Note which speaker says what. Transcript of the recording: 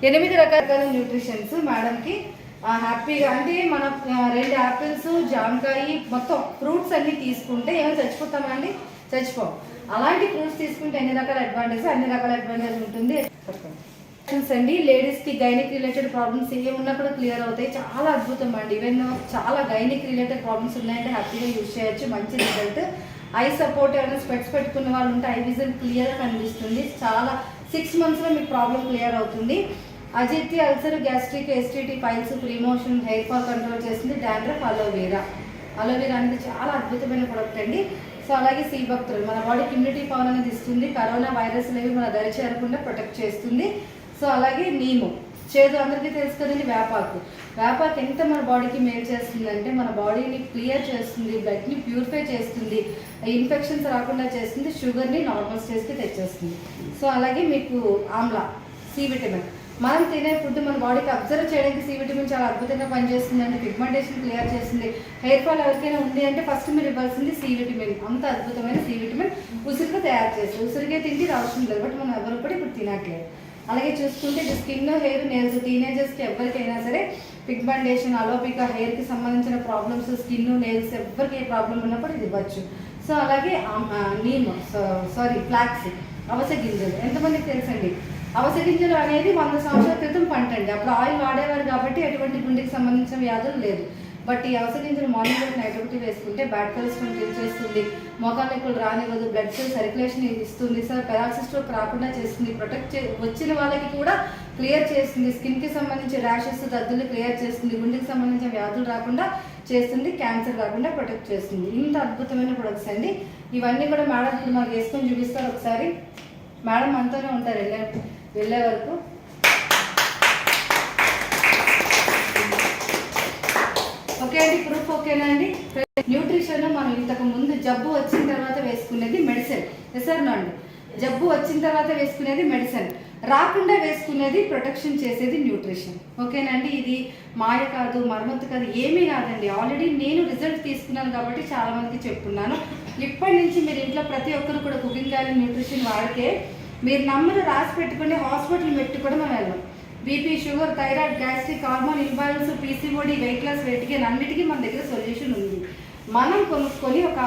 Speaker 1: 8 రకాల న్యూట్రిషన్స్ మేడంకి హ్యాపీగా. అంటే మన 2 యాపిల్స్, జామకాయ, మొత్తం ఫ్రూట్స్ అన్ని తీసుకుంటే ఏమైనా చచ్చిపోతామండి? చచ్చిపోం. అలాంటి ఫ్రూట్స్ తీసుకుంటే అన్ని రకాల అడ్వాంటేజ్ ఉంటుంది అండి. లేడీస్కి గైనిక్ రిలేటెడ్ ప్రాబ్లమ్స్ ఏమున్నా కూడా క్లియర్ అవుతాయి. చాలా అద్భుతం అండి. ఈవెన్ చాలా గైనిక్ రిలేటెడ్ ప్రాబ్లమ్స్ ఉన్నాయంటే హ్యాపీగా యూజ్ చేయొచ్చు. మంచి రిజల్ట్. ఐ సపోర్ట్ ఏమైనా స్పెట్స్ పెట్టుకున్న వాళ్ళు ఉంటే ఐ విజన్ క్లియర్గా కనిపిస్తుంది. చాలా 6 monthsలో మీకు ప్రాబ్లం క్లియర్ అవుతుంది. అజితి, అల్సర్, గ్యాస్ట్రిక్, ఎస్టిటీ, పైల్స్, ప్రీమోషన్, హెయిర్ ఫాల్ కంట్రోల్ చేస్తుంది. డాండ్రఫ్, అలోవెరా అనేది చాలా అద్భుతమైన ప్రొడక్ట్ అండి. సో అలాగే సీబక్తులు మన బాడీకి ఇమ్యూనిటీ పవర్ అనేది ఇస్తుంది. కరోనా వైరస్ అనేవి మన దరి చేరకుండా ప్రొటెక్ట్ చేస్తుంది. సో అలాగే నీము, చేదు అందరికీ తెలుసు కదండి. వేపాకు ఎంత మన బాడీకి మేలు చేస్తుంది అంటే మన బాడీని క్లియర్ చేస్తుంది, బ్లడ్ని ప్యూరిఫై చేస్తుంది, ఇన్ఫెక్షన్స్ రాకుండా చేస్తుంది, షుగర్ని నార్మల్ స్టేజ్కి తెచ్చేస్తుంది. సో అలాగే మీకు ఆమ్లా, సి విటమిన్, మనం తినే ఫుడ్ మన బాడీకి అబ్జర్వ్ చేయడానికి సి విటమిన్ చాలా అద్భుతంగా పనిచేస్తుందండి. పిగ్మెంటేషన్ క్లియర్ చేస్తుంది. హెయిర్ ఫాల్ ఎవరికైనా ఉంది అంటే ఫస్ట్ మీరు ఇవ్వాల్సింది సి విటమిన్. అంత అద్భుతమైన సి విటమిన్ ఉసిరిగా తయారు చేస్తుంది. ఉసిరిగా తింటే అవసరం లేదు, బట్ మనం ఎవరు కూడా ఇప్పుడు తినట్లేదు. అలాగే చూసుకుంటే స్కిన్, హెయిర్, నెయిల్స్, టీనేజర్స్కి ఎవరికైనా సరే పిగ్మెంటేషన్, అలోపికా, హెయిర్కి సంబంధించిన ప్రాబ్లమ్స్, స్కిన్, నెయిల్స్ ఎవరికి ఏ ప్రాబ్లం ఉన్నప్పుడు ఇది ఇవ్వచ్చు. సో అలాగే ఫ్లాక్స్, అవిసె గింజలు ఎంతమందికి తెలుసండి? అవిసె గింజలు అనేది 100 సంవత్సరాల క్రితం పంట అండి. అప్పుడు ఆయిల్ వాడేవారు కాబట్టి ఎటువంటి గుండెకి సంబంధించిన వ్యాధులు లేదు. బట్ ఈ అవిసె గింజలు మార్నింగ్ నైట్ ఒకటి వేసుకుంటే బ్యాడ్ కొలెస్ట్రాల్ కిల్ చేస్తుంది, మోకాలు నొప్పులు రానివ్వదు, బ్లడ్ సెల్ సర్క్యులేషన్ ఇస్తుంది, పెరాలసిస్ స్ట్రోక్ రాకుండా చేస్తుంది, ప్రొటెక్ట్ వచ్చిన వాళ్ళకి కూడా క్లియర్ చేస్తుంది, స్కిన్కి సంబంధించి ర్యాషెస్, దద్దులు క్లియర్ చేస్తుంది, గుండెకి సంబంధించిన వ్యాధులు రాకుండా చేస్తుంది, క్యాన్సర్ రాకుండా ప్రొటెక్ట్ చేస్తుంది. ఇంత అద్భుతమైన ప్రొడక్ట్స్ అండి. ఇవన్నీ కూడా మేడం ఇప్పుడు మాకు వేసుకొని చూపిస్తారు. ఒకసారి మేడం మనతోనే ఉంటారు వెళ్ళే వరకు. ఓకే అండి, ప్రూఫ్ ఓకేనా అండి? న్యూట్రిషన్ మనం ఇంతకు ముందు జబ్బు వచ్చిన తర్వాత వేసుకునేది మెడిసిన్. ఎస్ఆర్ అండి, జబ్బు వచ్చిన తర్వాత వేసుకునేది మెడిసిన్, రాకుండా వేసుకునేది ప్రొటెక్షన్ చేసేది న్యూట్రిషన్. ఓకేనండి, ఇది మాయ కాదు, మరమ్మత్తు కాదు, ఏమీ కాదండి. ఆల్రెడీ నేను రిజల్ట్ తీసుకున్నాను కాబట్టి చాలా మందికి చెప్తున్నాను. ఇప్పటి నుంచి మీరు ఇంట్లో ప్రతి ఒక్కరు కూడా కుకింగ్ ఆయిల్ న్యూట్రిషన్ వాడితే మీరు నమ్మరు, రాసి పెట్టుకుని హాస్పిటల్ పెట్టి కూడా మనం వెళ్ళాం. BP, sugar, thyroid, gastric, hormone imbalance, PCOD, weight loss, weight gain అన్నిటికీ మన దగ్గర సొల్యూషన్ ఉంది. మనం కొనుక్కొని ఒక